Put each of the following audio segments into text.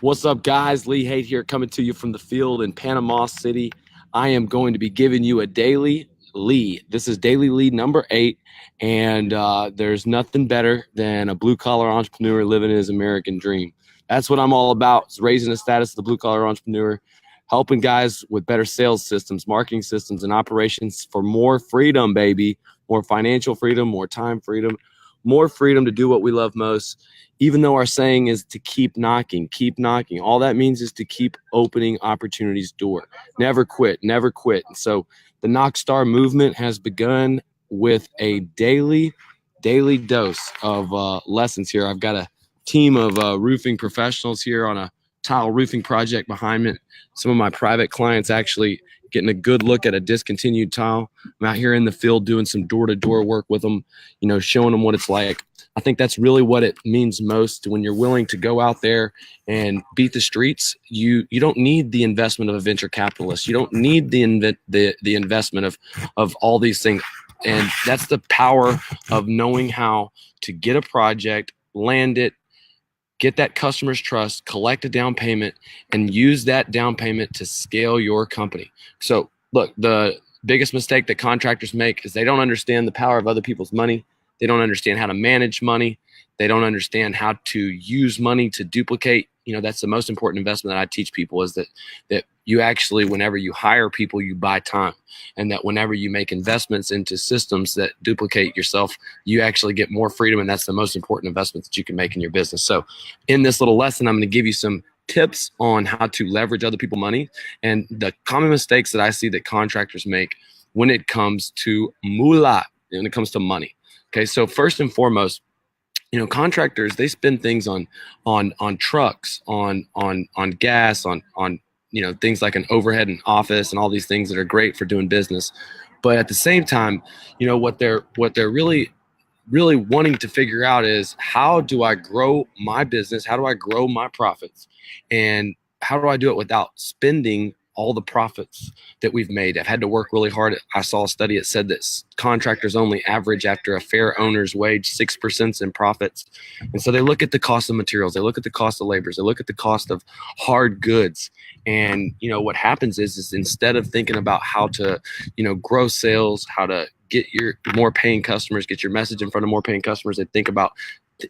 What's up, guys? Lee Haight here, coming to you from the field in Panama City. I am going to be giving you a daily lead. This is daily lead number 8, and there's nothing better than a blue-collar entrepreneur living his American dream. That's what I'm all about, is raising the status of the blue-collar entrepreneur, helping guys with better sales systems, marketing systems, and operations for more freedom, baby, more financial freedom, more time freedom, more freedom to do what we love most. Even though our saying is to keep knocking, all that means is to keep opening opportunities door. Never quit, never quit. And so the Knock Star movement has begun with a daily dose of lessons here. I've got a team of roofing professionals here on a tile roofing project behind me. Some of my private clients actually getting a good look at a discontinued tile. I'm out here in the field doing some door-to-door work with them, showing them what it's like. I think that's really what it means most when you're willing to go out there and beat the streets. You don't need the investment of a venture capitalist. You don't need the investment of all these things. And that's the power of knowing how to get a project, land it, get that customer's trust, collect a down payment, and use that down payment to scale your company. So look, the biggest mistake that contractors make is they don't understand the power of other people's money. They don't understand how to manage money. They don't understand how to use money to duplicate. That's the most important investment that I teach people, is that you actually, whenever you hire people, you buy time. And that whenever you make investments into systems that duplicate yourself, you actually get more freedom. And that's the most important investment that you can make in your business. So in this little lesson, I'm going to give you some tips on how to leverage other people's money and the common mistakes that I see that contractors make when it comes to moolah, when it comes to money. Okay, so first and foremost, contractors, they spend things on trucks, on gas, on things like an overhead and office and all these things that are great for doing business. But at the same time, what they're really wanting to figure out is, how do I grow my business? How do I grow my profits? And how do I do it without spending all the profits that we've made? I've had to work really hard. I saw a study that said that contractors only average, after a fair owner's wage, 6% in profits. And so they look at the cost of materials, they look at the cost of labor, they look at the cost of hard goods. And what happens is instead of thinking about how to grow sales, how to get your more paying customers, get your message in front of more paying customers, they think about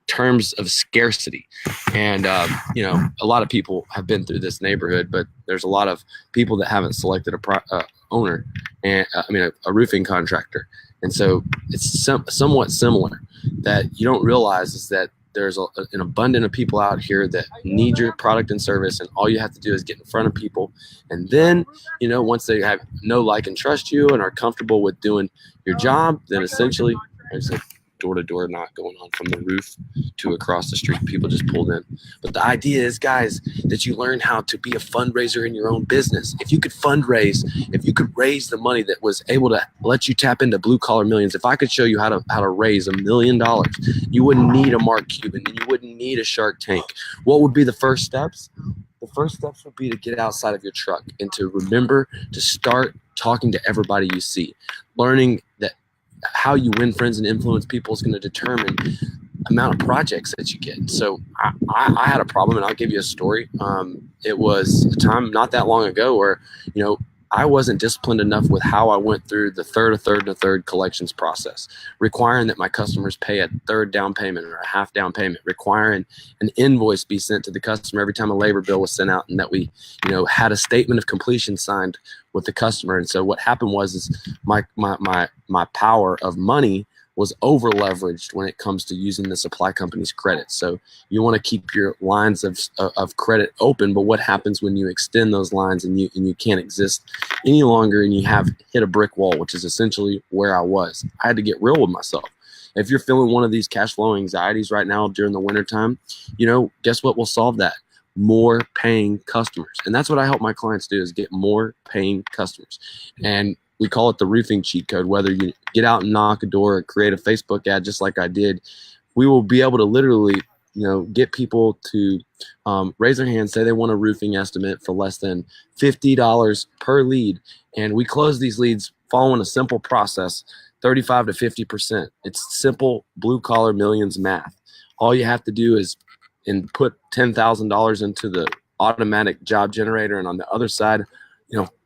terms of scarcity. And a lot of people have been through this neighborhood, but there's a lot of people that haven't selected a owner, and a roofing contractor. And so it's somewhat similar. That you don't realize is that there's an abundance of people out here that need your product and service, and all you have to do is get in front of people. And then once they have know, like, and trust you and are comfortable with doing your job, then essentially there's a door-to-door knock going on from the roof to across the street. People just pulled in. But the idea is, guys, that you learn how to be a fundraiser in your own business. If you could fundraise, if you could raise the money that was able to let you tap into blue-collar millions, if I could show you how to raise $1 million, you wouldn't need a Mark Cuban and you wouldn't need a Shark Tank. What would be the first steps? The first steps would be to get outside of your truck and to remember to start talking to everybody you see. Learning that how you win friends and influence people is going to determine the amount of projects that you get. So I had a problem, and I'll give you a story. It was a time not that long ago where, I wasn't disciplined enough with how I went through the third collections process, requiring that my customers pay a third down payment or a half down payment, requiring an invoice be sent to the customer every time a labor bill was sent out, and that we, had a statement of completion signed with the customer. And so what happened was my power of money was over leveraged when it comes to using the supply company's credit. So you want to keep your lines of credit open, but what happens when you extend those lines and you can't exist any longer and you have hit a brick wall, which is essentially where I was. I had to get real with myself. If you're feeling one of these cash flow anxieties right now during the wintertime, guess what will solve that? More paying customers. And that's what I help my clients do, is get more paying customers. And we call it the roofing cheat code. Whether you get out and knock a door or create a Facebook ad, just like I did, we will be able to literally, get people to raise their hand, say they want a roofing estimate for less than $50 per lead. And we close these leads following a simple process, 35 to 50%. It's simple blue collar millions math. All you have to do is and put $10,000 into the automatic job generator, and on the other side,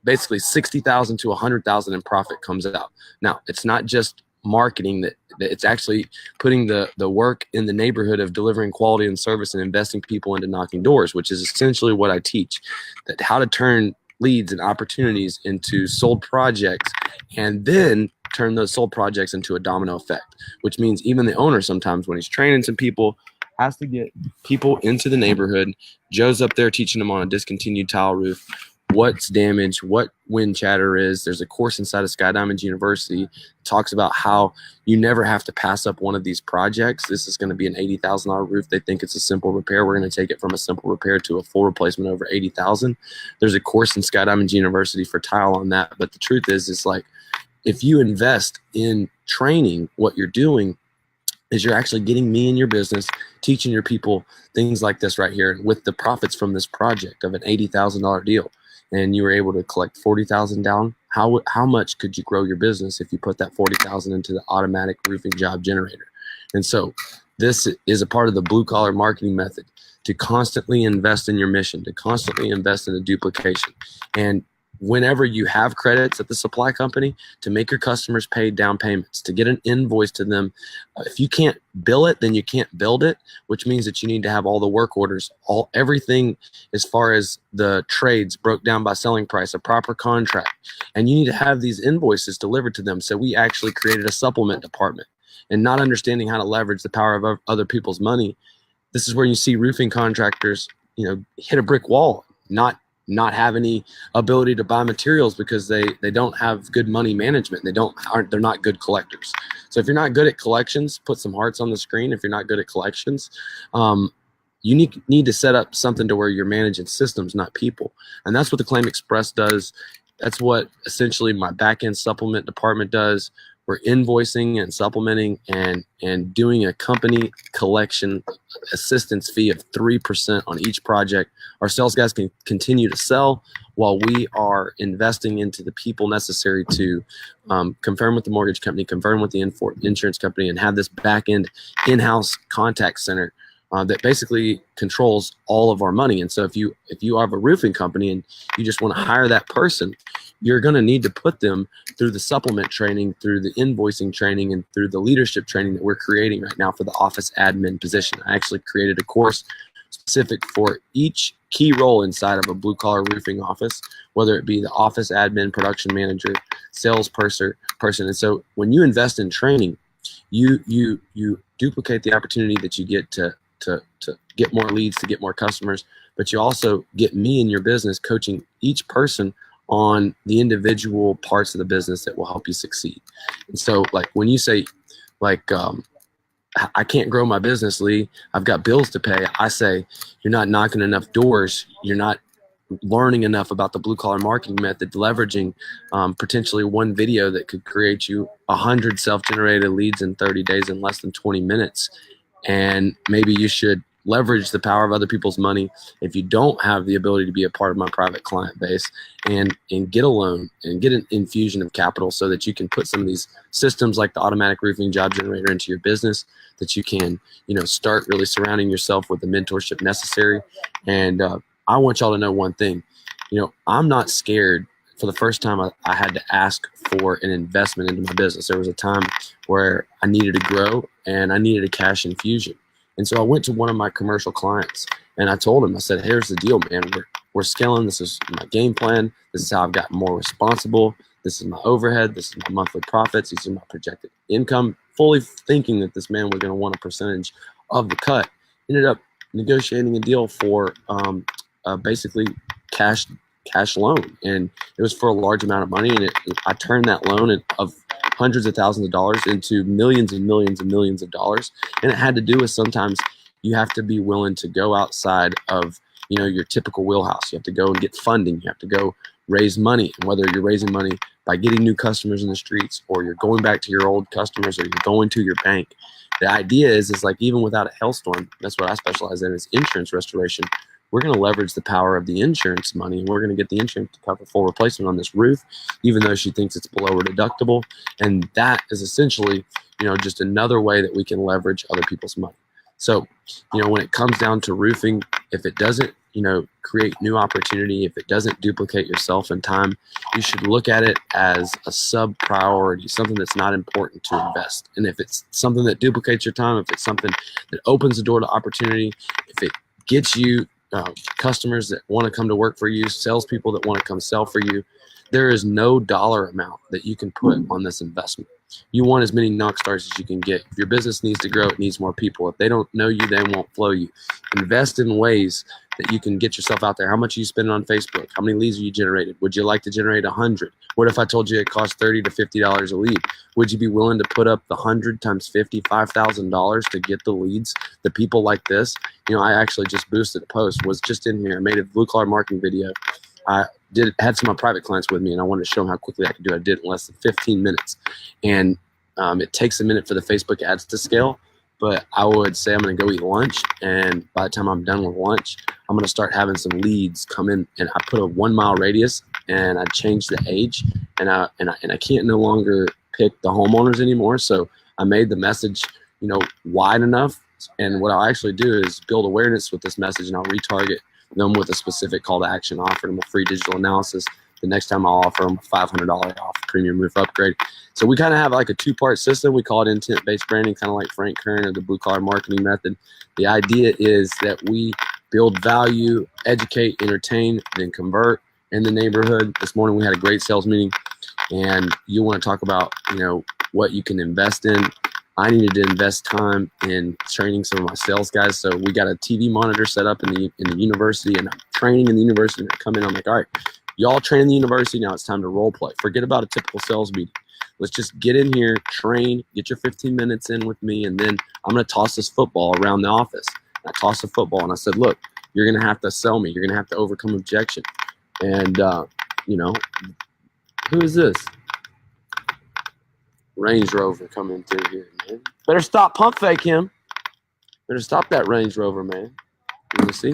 basically 60,000 to 100,000 in profit comes out. Now, it's not just marketing, that it's actually putting the work in the neighborhood of delivering quality and service and investing people into knocking doors, which is essentially what I teach, that how to turn leads and opportunities into sold projects, and then turn those sold projects into a domino effect, which means even the owner sometimes, when he's training some people, has to get people into the neighborhood. Joe's up there teaching them on a discontinued tile roof what's damaged, what wind chatter is. There's a course inside of Sky Diamonds University that talks about how you never have to pass up one of these projects. This is going to be an $80,000 roof. They think it's a simple repair. We're going to take it from a simple repair to a full replacement over $80,000. There's a course in Sky Diamonds University for tile on that. But the truth is, it's like, if you invest in training, what you're doing is you're actually getting me in your business, teaching your people things like this right here, with the profits from this project of an $80,000 deal. And you were able to collect $40,000 down. How much could you grow your business if you put that $40,000 into the automatic roofing job generator? And so this is a part of the blue collar marketing method, to constantly invest in your mission, to constantly invest in the duplication. And whenever you have credits at the supply company, to make your customers pay down payments, to get an invoice to them. If you can't bill it, then you can't build it, which means that you need to have all the work orders, everything as far as the trades broke down by selling price, a proper contract, and you need to have these invoices delivered to them. So we actually created a supplement department. And not understanding how to leverage the power of other people's money, this is where you see roofing contractors, hit a brick wall, not have any ability to buy materials because they don't have good money management. They're not good collectors. So if you're not good at collections, put some hearts on the screen. If you're not good at collections, you need to set up something to where you're managing systems, not people. And that's what the Claim Express does. That's what essentially my back-end supplement department does. We're invoicing and supplementing and doing a company collection assistance fee of 3% on each project. Our sales guys can continue to sell while we are investing into the people necessary to confirm with the mortgage company, confirm with the insurance company, and have this back-end in-house contact center that basically controls all of our money. And so if you have a roofing company and you just want to hire that person, you're going to need to put them through the supplement training, through the invoicing training, and through the leadership training that we're creating right now for the office admin position. I actually created a course specific for each key role inside of a blue collar roofing office, whether it be the office admin, production manager, salesperson. And so when you invest in training, you duplicate the opportunity that you get to get more leads, to get more customers, but you also get me in your business coaching each person on the individual parts of the business that will help you succeed. And so like when you say I can't grow my business, Lee, I've got bills to pay, I say you're not knocking enough doors, you're not learning enough about the blue collar marketing method, leveraging potentially one video that could create you 100 self-generated leads in 30 days in less than 20 minutes. And maybe you should leverage the power of other people's money if you don't have the ability to be a part of my private client base, and get a loan and get an infusion of capital so that you can put some of these systems like the automatic roofing job generator into your business, that you can start really surrounding yourself with the mentorship necessary. And I want y'all to know one thing. I'm not scared. For the first time, I had to ask for an investment into my business. There was a time where I needed to grow and I needed a cash infusion. And so I went to one of my commercial clients and I told him, I said, here's the deal, man. We're scaling. This is my game plan. This is how I've gotten more responsible. This is my overhead. This is my monthly profits. These are my projected income. Fully thinking that this man was going to want a percentage of the cut. Ended up negotiating a deal for basically cash loan, and it was for a large amount of money, and I turned that loan of hundreds of thousands of dollars into millions and millions and millions of dollars. And it had to do with, sometimes you have to be willing to go outside of your typical wheelhouse. You have to go and get funding. You have to go raise money, and whether you're raising money by getting new customers in the streets, or you're going back to your old customers, or you're going to your bank. The idea is like, even without a hailstorm, that's what I specialize in, is insurance restoration. We're going to leverage the power of the insurance money, and we're going to get the insurance to cover full replacement on this roof, even though she thinks it's below her deductible. And that is essentially, just another way that we can leverage other people's money. So, when it comes down to roofing, if it doesn't, create new opportunity, if it doesn't duplicate yourself in time, you should look at it as a sub priority, something that's not important to invest. And if it's something that duplicates your time, if it's something that opens the door to opportunity, if it gets you customers that want to come to work for you, salespeople that want to come sell for you, there is no dollar amount that you can put on this investment. You want as many knock stars as you can get. If your business needs to grow, it needs more people. If they don't know you, they won't flow you. Invest in ways that you can get yourself out there. How much are you spending on Facebook? How many leads are you generated? Would you like to generate 100? What if I told you it costs $30 to $50 a lead? Would you be willing to put up the 100 times 50, $5,000 to get the leads? The people like this. I actually just boosted a post. Was just in here. I made a blue collar marketing video. I had some of my private clients with me, and I wanted to show them how quickly I could do it. I did it in less than 15 minutes. And it takes a minute for the Facebook ads to scale, but I would say I'm going to go eat lunch, and by the time I'm done with lunch, I'm going to start having some leads come in. And I put a 1 mile radius, and I changed the age, and I can't no longer pick the homeowners anymore. So I made the message, wide enough. And what I'll actually do is build awareness with this message, and I'll retarget them with a specific call to action, offer them a free digital analysis. The next time I'll offer them a $500 off premium roof upgrade. So we kind of have like a two-part system. We call it intent-based branding, kind of like Frank Kern or the blue collar marketing method. The idea is that we build value, educate, entertain, then convert in the neighborhood. This morning we had a great sales meeting, and you want to talk about, what you can invest in. I needed to invest time in training some of my sales guys. So we got a TV monitor set up in the university, and I'm training in the university. And I come in, I'm like, all right, y'all train in the university. Now it's time to role play. Forget about a typical sales meeting. Let's just get in here, train, get your 15 minutes in with me, and then I'm going to toss this football around the office. And I tossed the football, and I said, look, you're going to have to sell me. You're going to have to overcome objection. And, who is this? Range Rover coming through here, man. Better stop pump fake him. Better stop that Range Rover, man. You want to see?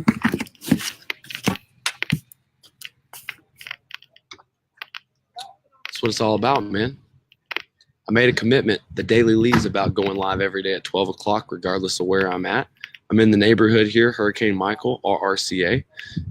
That's what it's all about, man. I made a commitment. The daily lead is about going live every day at 12 o'clock, regardless of where I'm at. I'm in the neighborhood here, Hurricane Michael, RRCA,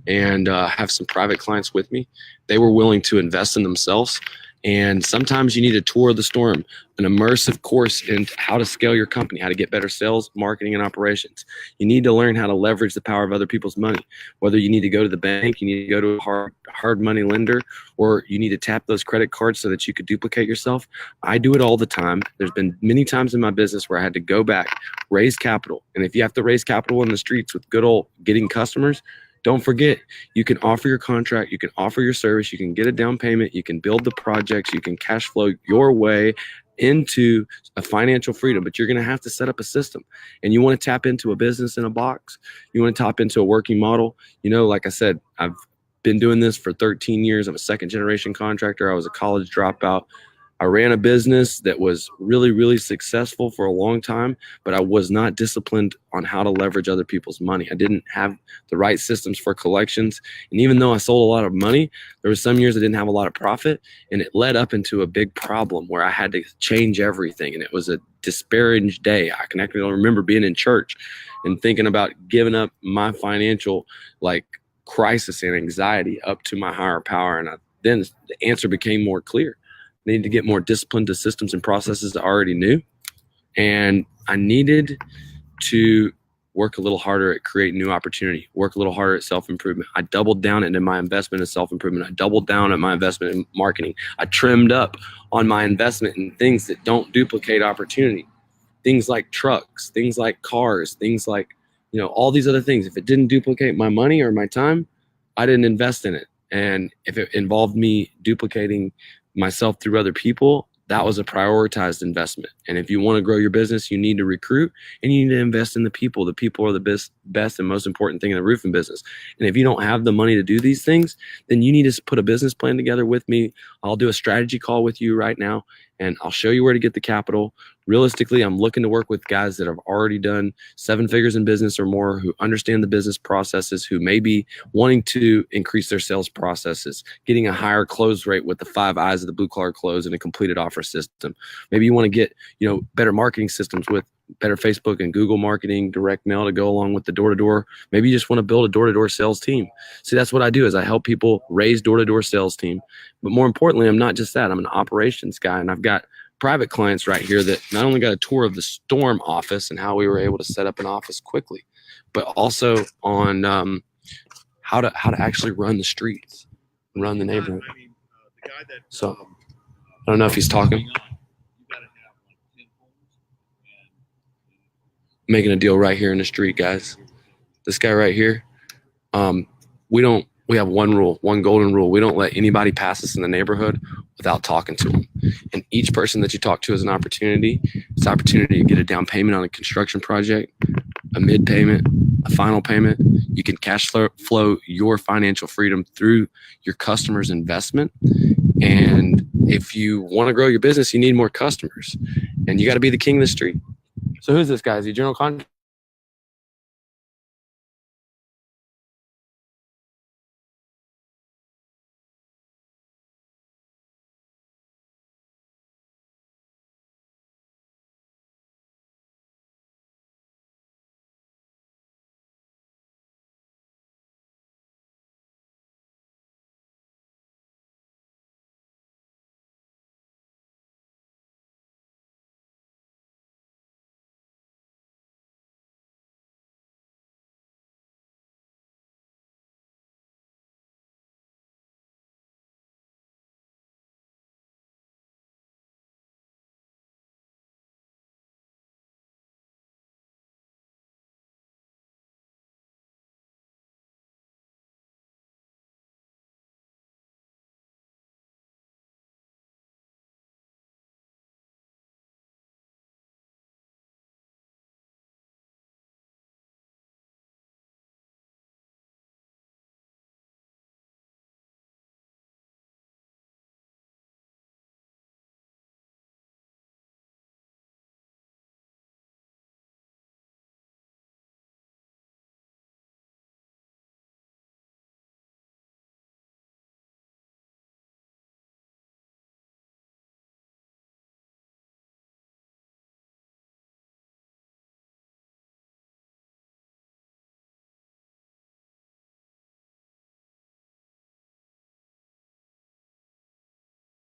and have some private clients with me. They were willing to invest in themselves. And sometimes you need a tour of the storm, an immersive course in how to scale your company, how to get better sales, marketing, and operations. You need to learn how to leverage the power of other people's money. Whether you need to go to the bank, you need to go to a hard money lender, or you need to tap those credit cards so that you could duplicate yourself. I do it all the time. There's been many times in my business where I had to go back, raise capital. And if you have to raise capital in the streets with good old getting customers, don't forget, you can offer your contract, you can offer your service, you can get a down payment, you can build the projects, you can cash flow your way into a financial freedom, but you're going to have to set up a system. And you want to tap into a business in a box. You want to tap into a working model. Like I said, I've been doing this for 13 years. I'm a second generation contractor. I was a college dropout. I ran a business that was really, really successful for a long time, but I was not disciplined on how to leverage other people's money. I didn't have the right systems for collections. And even though I sold a lot of money, there were some years I didn't have a lot of profit, and it led up into a big problem where I had to change everything. And it was a disparaged day. I can actually remember being in church and thinking about giving up my financial crisis and anxiety up to my higher power. And then the answer became more clear. I needed to get more disciplined to systems and processes I already knew. And I needed to work a little harder at creating new opportunity, work a little harder at self-improvement. I doubled down into my investment in self-improvement. I doubled down at my investment in marketing. I trimmed up on my investment in things that don't duplicate opportunity. Things like trucks, things like cars, things like, all these other things. If it didn't duplicate my money or my time, I didn't invest in it. And if it involved me duplicating myself through other people, that was a prioritized investment. And if you want to grow your business, you need to recruit and you need to invest in the people. The people are the best and most important thing in the roofing business. And if you don't have the money to do these things, then you need to put a business plan together with me. I'll do a strategy call with you right now, and I'll show you where to get the capital. Realistically, I'm looking to work with guys that have already done 7 figures in business or more, who understand the business processes, who may be wanting to increase their sales processes, getting a higher close rate with the 5 eyes of the blue collar close and a completed offer system. Maybe you want to get, better marketing systems with better Facebook and Google marketing, direct mail to go along with the door-to-door. Maybe you just want to build a door-to-door sales team. See, that's what I do is I help people raise door-to-door sales team. But more importantly, I'm not just that. I'm an operations guy, and I've got private clients right here that not only got a tour of the Storm office and how we were able to set up an office quickly, but also on how to actually run the streets, run the neighborhood. So I don't know if he's talking. Making a deal right here in the street, guys. This guy right here, we have one rule, one golden rule. We don't let anybody pass us in the neighborhood without talking to them. And each person that you talk to is an opportunity. It's an opportunity to get a down payment on a construction project, a mid payment, a final payment. You can cash flow your financial freedom through your customer's investment. And if you want to grow your business, you need more customers. And you got to be the king of the street. So who's this guy? Is he a general contractor?